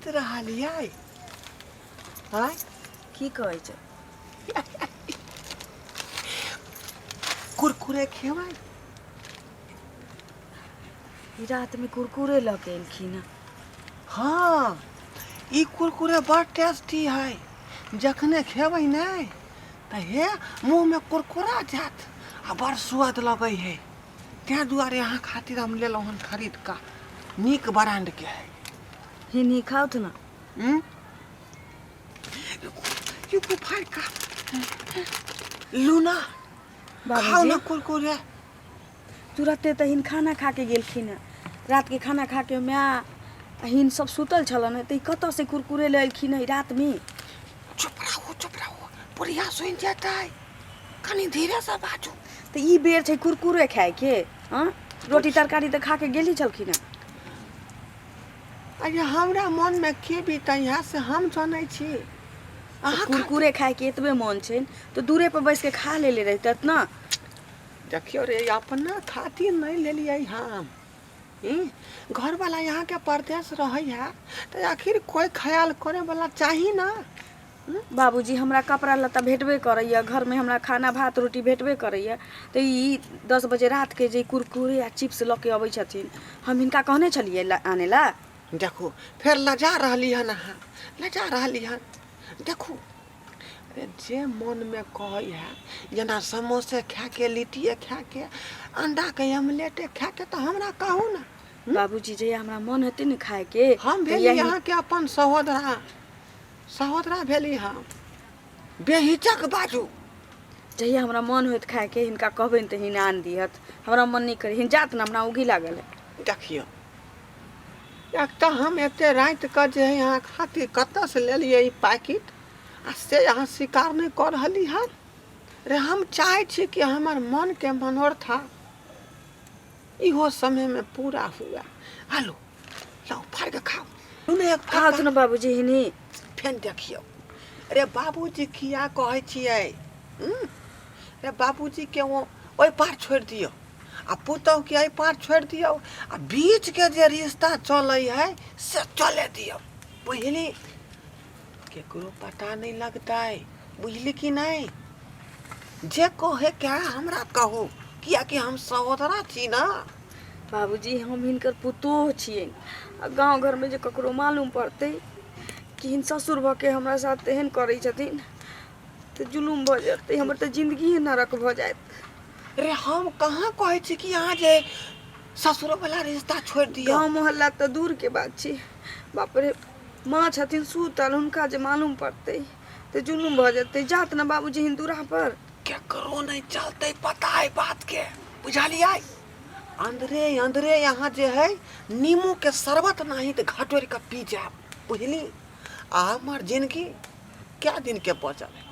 सोचैत रहलियै आय की कहै छै कुरकुरे खेबै रात में कुरकुरे लके एलखिन। हाँ ई कुरकुरे बड़ टेस्टी है जखने खेबै नहीं तो हे मुँह में कुरकुरा जात आ बड़ स्वाद लगे है तै दुआरे यहाँ खातिर हम लेलहुँ हन खरीद का नीक ब्रांड के है। हिनी खाओ ना ये फाड़ का लूना खाओ ना कुरकुरे। तुरते तो हिन खाना खा के गेलखिन। रात के खाना खा के मैं हिन सब सुतल छलन तो कत से कुरकुरे ले एलखिन रात में। चुप रहो बुढ़िया सुन जाता है कनी धीरे से बाजू। तो ई बेर छै कुरकुरे खाए के हाँ रोटी तरकारी तो खा के गेली छलखिन। अरे हमरा मन में के बीता यहाँ से हम जानै छी कुरकुरे खाए के एतबे मन छै तो दूरे पर बैस के खा ले रहतत ना। देखियो रे अपना खातिर नहीं ले लिये हम घर वाला यहाँ के परदेश रहे है तो आखिर कोई ख्याल करे वाला चाहिए ना। बाबूजी हमरा कपड़ा लत्ता भेटबे करैया घर में हमरा खाना भात रोटी भेटबे करैया तो ई 10 बजे रात के जे कुरकुरे आ चिप्स लके अबै छथिन हम इनका कहने छलिए आने ला। देखो फिर लजा रहली हन देखो जे मन में कहे है जना समोसे खा के लिट्टिए खा के अंडा के ऑमलेटे खा के तो हमरा कहू ना। बाबूजी जे हमरा मन हेते न खाए के हम भेली यहाँ के अपन सहोदरा भेली हम बेहिचक बाजू। जहिया हमरा मन होत खाए के हिनका कहबे त हिन आन दिहत हमरा मन नहीं करे हिन जात ना हमरा उगी लागल है। देखियो एक तो हम एते रात के जे यहाँ खातिर कत से ले लिए ई पैकेट आ से यहाँ शिकार नहीं कर रही हन रे। हम चाहे छी कि हमार मन के मनोरथा इहो समय में पूरा हुआ। हेलो लो फाड़ के खाओ तूने एक खाओ तो ना बाबूजी हिनी फेन देखियो रे बाबूजी किया कहे छिए रे बाबूजी के वो ओई पार छोड़ दियो आ पुतौ के आई पार छोड़ दियो आ बीच के जे रिश्ता चले है से चले दियो बुझली केकरो पता नहीं लगता है बुझली कि नहीं। जे कहे क्या हमरा कहो किया कि हम सहोदरा छी ना। बाबूजी हम हिनकर पुतोह छिए गांव घर में जे ककरो मालूम पड़ते कि हिन ससुर भ के हमरा साथ एहन करै छथिन तो जुलुम भ जाते हमर तो जिंदगी नरक भ जात रे। हम कहाँ कहे छी कि यहाँ जे ससुर वाला रिश्ता छोड़ दियो। गांव मोहल्ला तो दूर के बात छी बाप रे माँ छथिन सुतल हुनका जे मालूम पड़ते तो जुलुम भ जाते जात ना बाबूजी हिन दूरा पर क्या करो नहीं चलते पता है बात के बुझलिए। अंदरे यहाँ जे है नींबू के शरबत नहीं तो घटोर के पी जाए बुझली। हमार जिंदगी क्या दिन के बचल है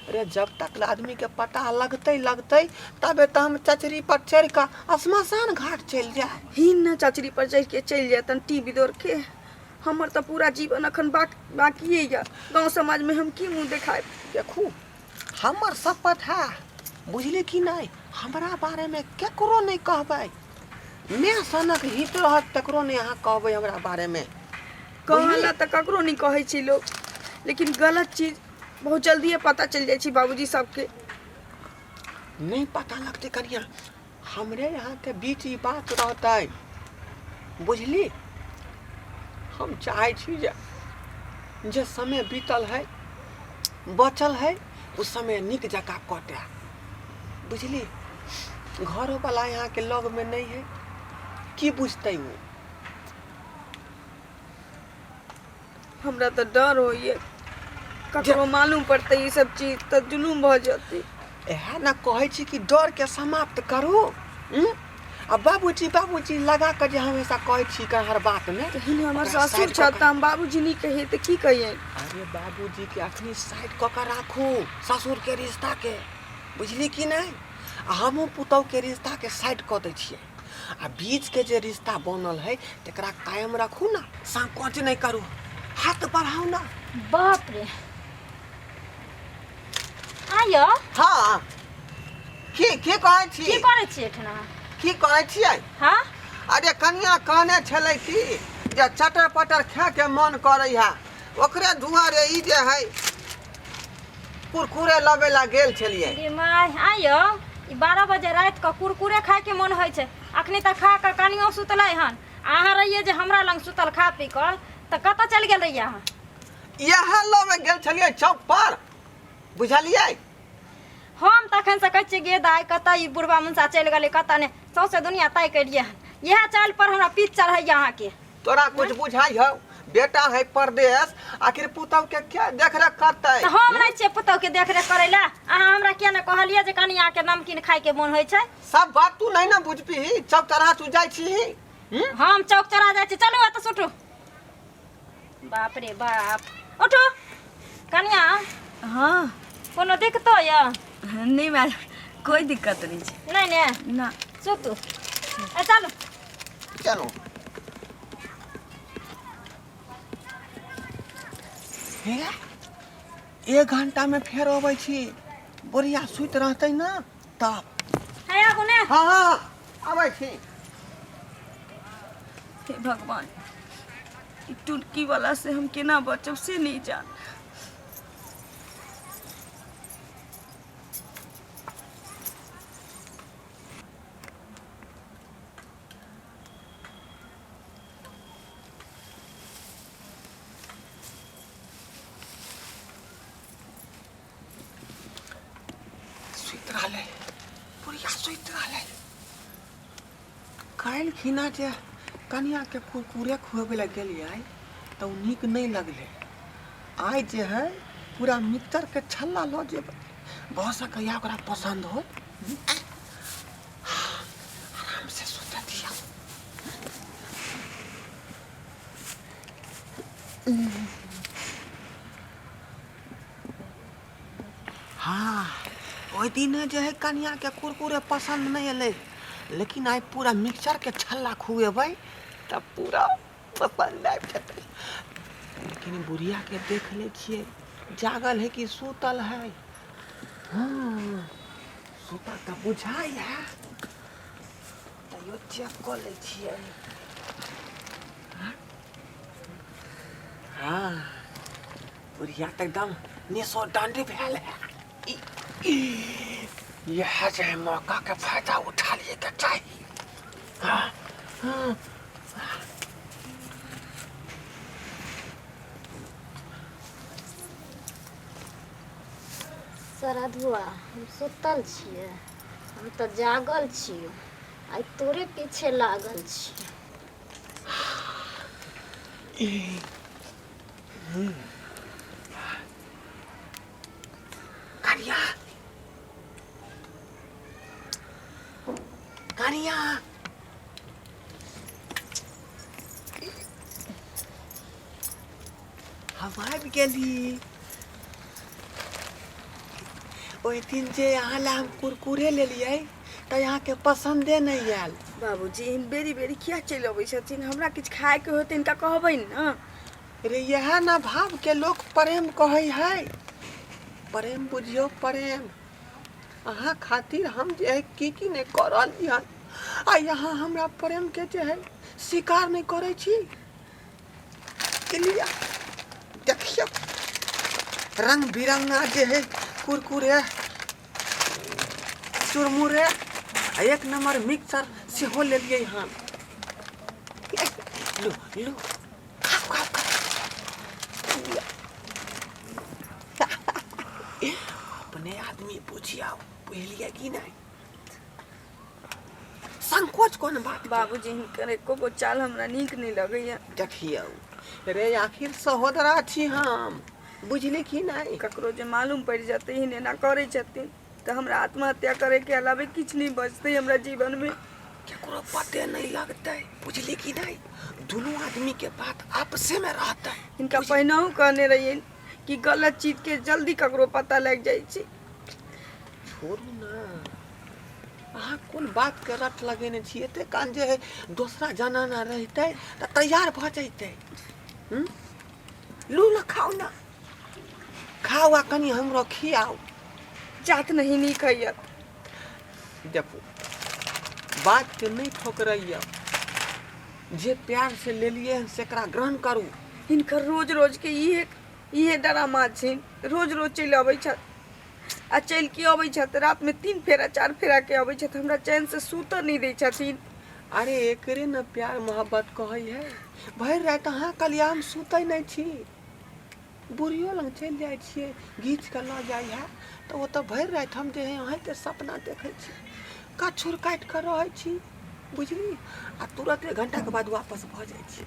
अरे जब तक आदमी के पता लगते तबे तो हम चचरी पर चढ़ कर श्मशान घाट चल जाए। हिन ना चचरी पर चढ़ के चल जातन टीवी दौड़ के हमर तो पूरा जीवन अखन बाकी है गाँव समाज में हम की मुँह देखाए। देखू हमर शपथ है बुझली कि नहीं हमरा बारे में केकरो नहीं कहबै मैं सनक हित रहत तकरो नहीं यहाँ कहबै हमरा बारे में। कहला तो ककरो नहीं कहे छी लोग लेकिन गलत चीज बहुत जल्दी पता चल जाए छी बाबूजी सबके नहीं पता लगते कनिया हमरे यहाँ के बीच ही बात रहता है बुझली। हम चाहे छी जे समय बीतल है बचल है उस समय निक जगह कटे बुझली। घरों वाला यहाँ के लग में नहीं है की बुझते वो। हमरा तो डर हो ये ककरो मालूम पड़ते ये सब चीज तो जुलूम भ जाती है ना कहे छी कि डर के समाप्त करू। अब बाबूजी लगा कर जे हमेशा कहे छी कर हर बात में हिन हमर ससुर छत हम बाबूजी नहीं कहे तो की कहिए। अरे बाबूजी के अखनी साइड क के राखू ससुर के रिश्ता के बुझली कि नहीं। हमहूँ पुतौ के रिश्ता के साइड क दै छियै आ बीच के जे रिश्ता बनल है तकरा कायम रखू ना संकोच नहीं करू हाथ बढ़ाऊ ना। बाप रे आयो हाँ के कहै छी की करे छी एठना की कहै छियै। हां अरे कनिया कहने छलै कि जे चटर पटर खा के मन करे है ओकरे दुआरे ई जे है कुरकुरे लबे ला गेल छलिए। गे माय आयो ई 12 बजे रात के कुरकुरे खाए के मन होय छै। अखनी तक खा के कनियो सुतलै हन। अहाँ रहिए जे हमरा लंग सुतल खा पी कर त कत चल गेल रहिए अहाँ? यहाँ लबे गेल छलिए चौक पर बुझलिए। हम तखन से कहै छी गे दाई कत ई बुढ़वा मुंसा चल गेलै कत ने सौसे दुनिया तय करिए हन। यह चाल पर हमरा पीछ चढ़ैया अहाँ के। तोरा कुछ बुझाई हो बेटा है परदेश आखिर पुतौ के क्या देख रेख करतै? त हम नै छियै पुतौ के देख रेख करै ला। अहाँ हमरा किया न कहलिए जे कनिया के नमकीन खाए के मन होय छै? सब बात तू नहीं ना बुझबी। चौक तरह तू जाय छी। हम चौक चढ़ा जाय छी। चलू एत सुटू। बाप रे बाप। उठो कनिया। हाँ कोनो दिक्कतो या? नहीं मैडम कोई दिक्कत नहीं है। नहीं ने ना सुतू। ए चलू चलो हे 1 घंटा में फेर अबै छी। बढ़िया सुत रहतै ना तब। है आगू ने। हाँ हाँ अबै छी। हे भगवान ई टुटकी वाला से हम केना बचब से नहीं जान। काल्हि खिना जे कनिया के कुरकुरे खुआबे ला गेलिए तो नीक नहीं लगले। आइ जे है पूरा मिक्सर के छल्ला लो जेबै। बहुत सा कहिया ओकरा पसंद हो। आराम से सुत दिया। हाँ ओहि दिन जे है कनिया के कुरकुरे पसंद नहीं अले लेकिन आई पूरा मिक्सर के छल्ला खुएबै तब पूरा पसंद आबि जेतै। लेकिन बुढ़िया के देख ले छियै जागल है कि सुतल है। हाँ सुतल तऽ बुझाइ है तैयो चेक कऽ लै छियै। हाँ बुढ़िया तऽ एकदम नेशो डांडी भेल है। यह जो है मौका का फायदा उठा लिए तो चाहिए। हाँ हाँ सरधुआ हम सुतल छियै। हम तो जागल छियै। आई तोरे पीछे लागल छियै। कनिया कनिया हम आबि गेली। ओहि दिन जे अहाँ ला हम कुरकुरे लेलिए तो यहाँ के पसंदे नहीं आयल। बाबूजी इन बेरी बेरी किया चलि अबै छथिन? हमरा किछ खाए के होते इनका कहबै न। रे यह ना भाव के लोग प्रेम कहे है। प्रेम बुझियो प्रेम। अहाँ खातिर हम जे है की नहीं करलिए हन आ यहाँ हमरा प्रेम के जे है स्वीकार नहीं करे छी। लिया देखियो रंग बिरंगा जे है कुरकुरे चुरमुरे 1 नंबर मिक्सर सेहो लेलिए हन। लो लो खाओ खाओ खाओ। अपने आदमी बुझियाओ बुझलिए कि नहीं? संकोच कोन बात? बाबूजी हिनकर एको गो चाल हमरा नीक नहीं लगैया। देखियो रे आखिर सहोदरा छी हम बुझली कि नहीं? ककरो जे मालूम पड़ जाते ही एना करे छथिन तो हमरा आत्महत्या करे के अलावे किछ नहीं बचते हमरा जीवन में। केकरो पते नहीं लगते बुझली कि नहीं? दोनों आदमी के बात आपसे में रहता है। इनका पहनाऊ कहने रहिए कि गलत चीज के जल्दी ककरो पता लग जाए छी। छोड़ू ना अहाँ कोन बात के रट लगेने छिए ते कान जे है दूसरा जनाना रहते तो तैयार भ जैते। लू ना खाओ ना खाओ आ कनी हमरो खियाओ। जात नहीं नी खैयत। देखो बात के नहीं ठोकरैया जे प्यार से ले लिए हैं सेकरा ग्रहण करू। हिनकर रोज रोज के इहे ड्रामा छै। रोज रोज चलि अबै छथि आ चलि के अबै छथि रात में 3 फेरा 4 फेरा के अबै छथि। हमरा चैन से सूत नहीं दै छथिन। अरे एकरे न प्यार मोहब्बत कहै है। भरि राति अहाँ कलियाम सुतै नहीं छी, बुढ़ियो लग चलि जाइ छियै घीच के लऽ जाइ है तऽ ओ तऽ भरि राति हम जे है अहाँके सपना देखै छी, कछुर काटि कऽ रहै छी बुझली, आ तुरंत 1 घंटा के बाद वापस भऽ जाइ छी।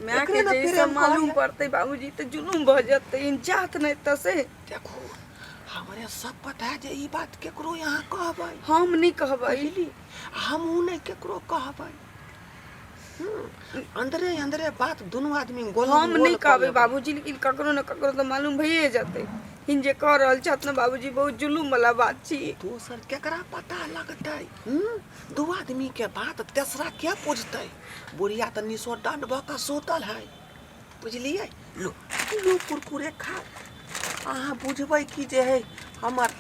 माँ के जैसे मालूम पड़ते बाबूजी तो जुलूम भ जते। इन चाहत नहीं तसे देखो हमरे सब पता है जे ई बात केकरो यहाँ कहबै, हम नहीं कहबै, हमहू नहीं केकरो कहबै। अंदरे अंदरे बात दोनों आदमी गोल हम नहीं कहबै बाबूजी, लेकिन ककरो न ककरो तो मालूम भइए जाते। हिन जे कह रहल छथि न बाबूजी बहुत जुलूम वाला बात छी। दोसर केकरा पता लगतै? 2 आदमी के बात तेसरा क्या पूछतै? बुढ़िया तो निसो दंड भ के सुतल है बुझलिए। लो लो कुरकुरे खा। अहाँ बुझबै कि जे है हमर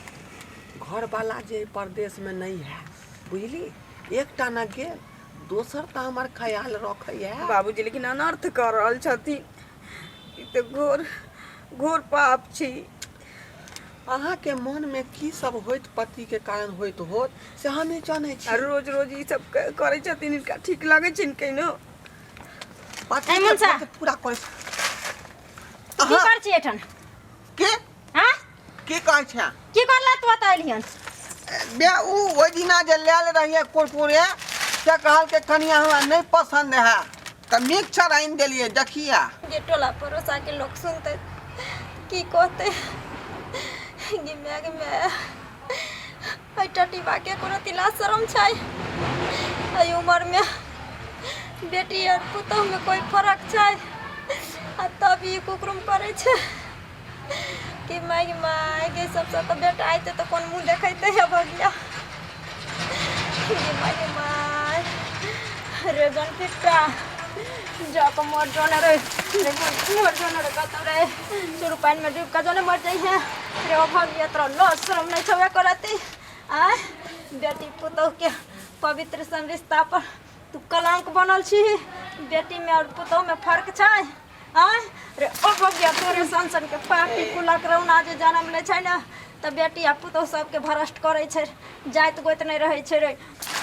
घर वाला जे परदेश में नहीं है बुझली, एकटा न गेल दोसर तो हमार ख्याल रखे है बाबूजी। लेकिन अनर्थ कर रहल छथिन, ई तो घोर घोर पाप छी। अहाँ के मन में की सब होइत पति के कारण होइत होत से हमें जाने छी। रोज रोज ई सब करे छथिन, इनका ठीक लागे छिन कहिनो? पति एमन सा पूरा करे की कर छी एठन? के हां की कहै छै? की करला तू बताइलियन? बे उ ओइ दिना जे लेल रहिए कुरकुरे से कहल के कनिया हमरा नहीं पसंद है त मिक्सचर आइन देलिए। देखिया ये टोला परोसा के लोग सुनते की कहते गे मैं आई टटी बाके कोनो तिला शरम छै? आई उम्र में बेटी और पुतोह में कोई फर्क छै? आ तब ई कुकुरम करे छै कि माय गे सबसे तो बेटा आइते तो कोन मुंह देखैते है भगिया। गे माय रे गन पिट्टा जाको मर जाने रे मर जाने रे कत रे चुर पानी में डूब का जाने मर जाई है रे। ओ भगिया तोरा लस शरम नहीं छवे करती आ बेटी पुतोह के पवित्र सन रिश्ता पर तू कलंक बनल छी। बेटी में और पुतोह में फर्क छै आ रे? ओ भगिया तोरे संसन के पापी कुलक रौना जे जन्म ले छै ना त बेटी आ पुतोह सबके भ्रष्ट करे छै, जाइत गोइत नहीं रहे छै रे।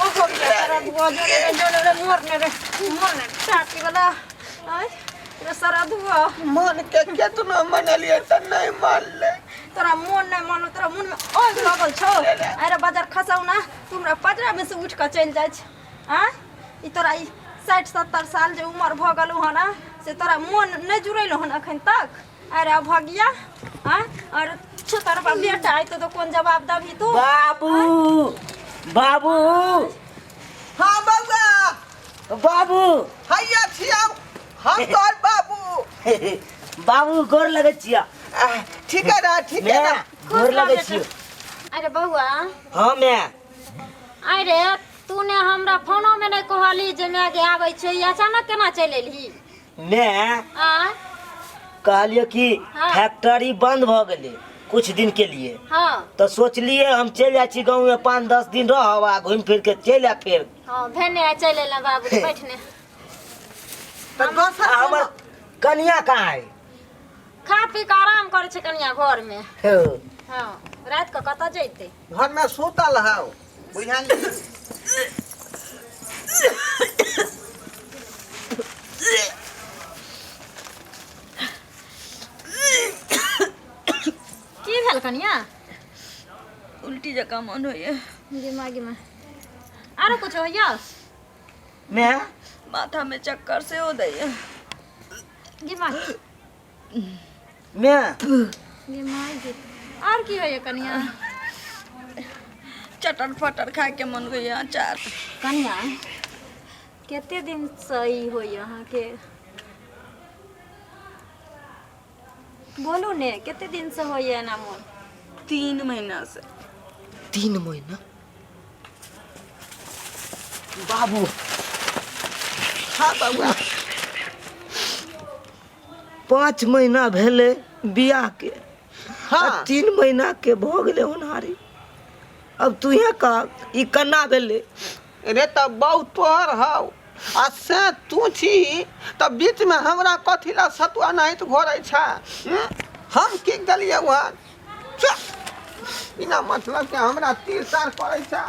ओ भगिया तोरा दुआ जोने रे मरने रे मरने टाटी वाला आय रे सारा दुआ मन के केतना मनलिए त नहीं मानले। तोरा मन नहीं मानो, तोरा मन में ओइ लगल छौ। अरे बाजार खसाउ ना तुमरा पजरा में से उठ के चल जाय छ। आ ई तोरा ई 60-70 साल जे उम्र भ गेलौ हन ना से तोरा मन नहीं जुड़ैलो हन अखन तक। अरे भगिया हां और छोटर बा बेटा आई तो कौन जवाब दबी तू? बाबू बाबू हां बाबा बाबू हैया छिया हम तोर बाबू। बाबू गोर लगे छिया। ठीक है ना ठीक है ना गोर लगे छियो। अरे बउआ हां मैं अरे तूने हमरा फोनो में नहीं कहली जे मैं के आबै छै, अचानक केना चल एलही? मैं आ कहलियो कि हाँ। फैक्ट्री बंद भ गेले कुछ दिन के लिए, हां तो सोचलिए हम चल जाए छी गाँव में 5-10 दिन रहब आ घूम फिर के चल आ फिर। हां भेने चल एला बाबू बैठने। तो दोसर हमर कन्या कहाँ है? खा पी के आराम करे छै कनिया घर में। हो। हां रात के कत जइते? घर में सुतल है बुझाली। की भेल कनिया? उल्टी जका मन होइए। दिमागी में आरो कुछ होइया? मैं माथा में चक्कर से हो दैए। दिमाग मैं दिमागी और की होइया कनिया? चटर फटर खाए के मन गई अचार। कनिया केते दिन से ई होइया अहाँ के? बोलू ने केते दिन से होइया ना मन? 3 महीना से। 3 महीना? बाबू हाँ बाबा 5 महीना भेले बियाह के। हाँ 3 महीना के भ गेले होनहारी। अब तू यहाँ का ई कन्ना भेले? रे तो बहुत तोहर हाउ आ से तू छी त बीच में हमरा कथी ला सतुआ नहीं तो घोरै छा हम की गलिए वहां बिना मतलब के हमरा तीर तार पड़ै छा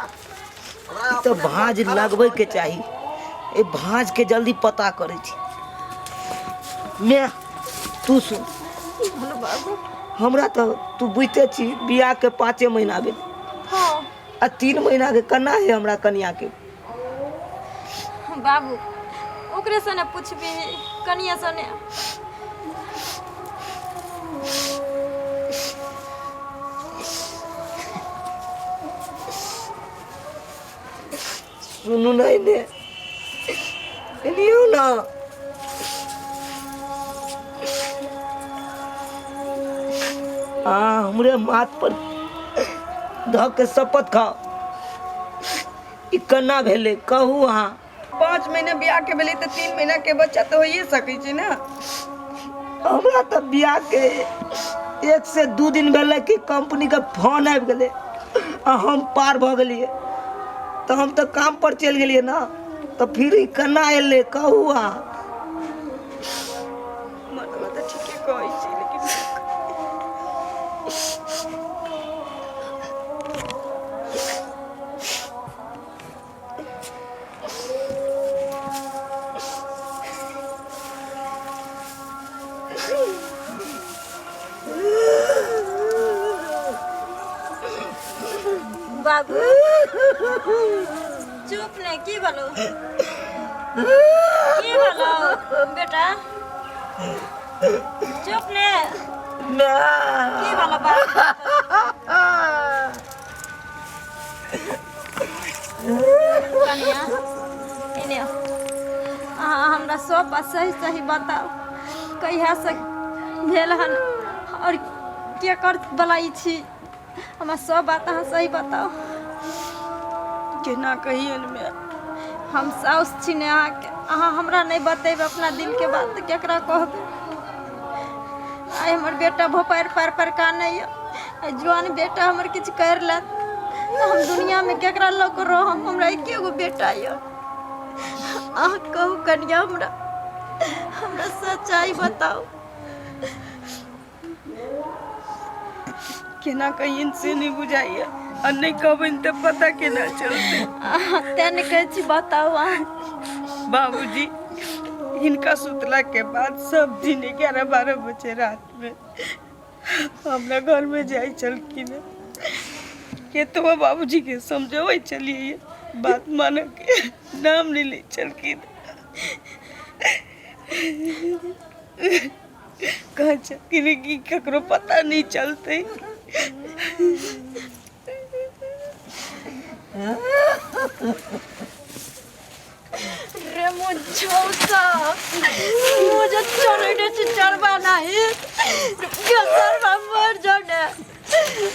तो भांज लगबै के चाही ए भांज के जल्दी पता करे छी मैं तू सुन बाबू हमरा तो तू बुझते छी बियाह के 5 महीना भेल हाँ आ 3 महीना के कन्ना है हमरा कन्या के बाबू ओकरे से ने पूछबी कनिया से ने सुनू नहीं ने लियो ना हमरे माथ पर धक के शपथ खाओ ई कन्ना भेले कहू अहाँ 5 महीना बियाह के भेलै तऽ 3 महीना के बच्चा तो होइए सकै छै ना। हमरा तो बियाह के 1 से 2 दिन भेले कि कंपनी के फोन आबि गेले आ हम पार भ गेलिए तो हम तो काम पर चल गेलिए ना तो फिर ई कन्ना एले कहू अहाँ मतलब तऽ ठीके कहै छी लेकिन बाबू चुप ने की बोलो बेटा चुप ने की बोलो बाबू कन्या इने हमरा सब बात सही सही बताओ कहिया से भेल हन और के कर बलाई छी हमरा सब बात अहाँ सही बताओ केना कहियन में हम साउस छी ने अहाँ हमरा नहीं बतेब अपना दिल के बात तो केकरा कहबे आइ हमर बेटा भोपार पार पार कानै है जवान बेटा हमर किछ कर ले हम दुनिया में केकरा लोग रहम हमरा एके गो बेटा य अहाँ कहू कन्या हमरा सच्चाई बताओ केना कहियन से नहीं बुझाइए और नहीं कहबन तो पता केना चलते। तेने कह छी बताओ बाबूजी इनका सुतला के बाद सब दिन 11-12 बजे रात में हमरा घर में जाई चलकिन के तो बाबूजी के समझावे चलिए बात माने के नाम नहीं ले चलकिन कह चलकिन की ककरो पता नहीं चलते रे मुझौसा मुझे चलने से चलवा नहीं सरवा मर जाने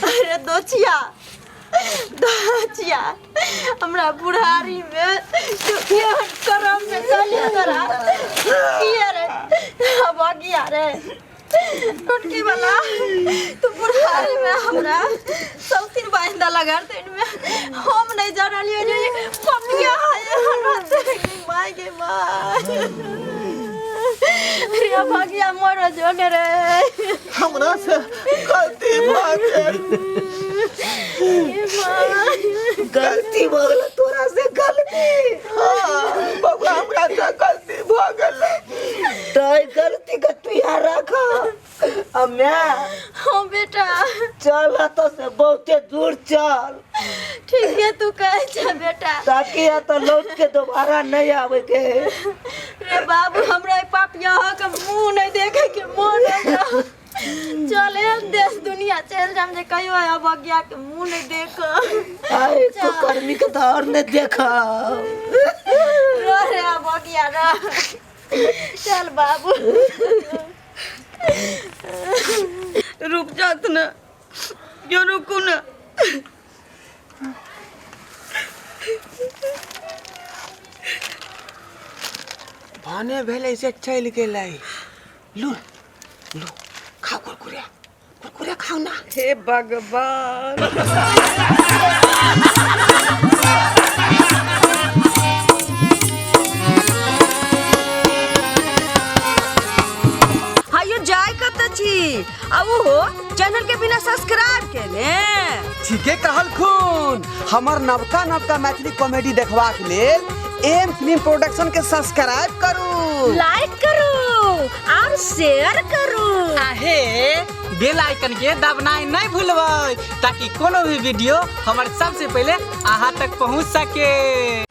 अरे दोचिया हमरा बुढ़ारी में तो केहन करम में चले तोरा किए रे अब आ गया रे टुटकी वाला तू बुढ़ारी में हमरा सब दिन बांधा लगा दे इनमें हम नहीं जाना लियो जे पपिया है हमरा से माय के माय रे भागिया मरो जोने रे हमरा से गलती भ गेल गलती भ गेल तोरा से गलती हां बाबू हमरा से गलती भ गेल तोय गलती के तू यहाँ रख अब मैं हाँ बेटा चल तो से बहुते दूर चल ठीक है तू कहे जा बेटा ताकि या तो लौट के दोबारा नहीं आवे के रे बाबू हमरा पापिया हो के मुंह नहीं देखे के मन है चल हम देश दुनिया चल जाम जे कहियो अब गया के मुंह नहीं देख आए तो कर्मी के दौर ने देखा रो रे अब गया रा चल बाबू रुक जात ना क्यों रुकू ना भने भेले से चल गेलै लू लू खा कुरकुरे खाओ ना हे भगवान अब वो चैनल के बिना सब्सक्राइब के ने। ठीके कहल खून। हमर नवका नवका मैथिली कॉमेडी देखबा के लेल एम फिल्म प्रोडक्शन के सब्सक्राइब करू, लाइक करू और शेयर करू। आहे बेल आइकन के दबनाई नहीं भूलबै ताकि कोनो भी वीडियो हमारे सबसे पहले अहाँ तक पहुंच सके।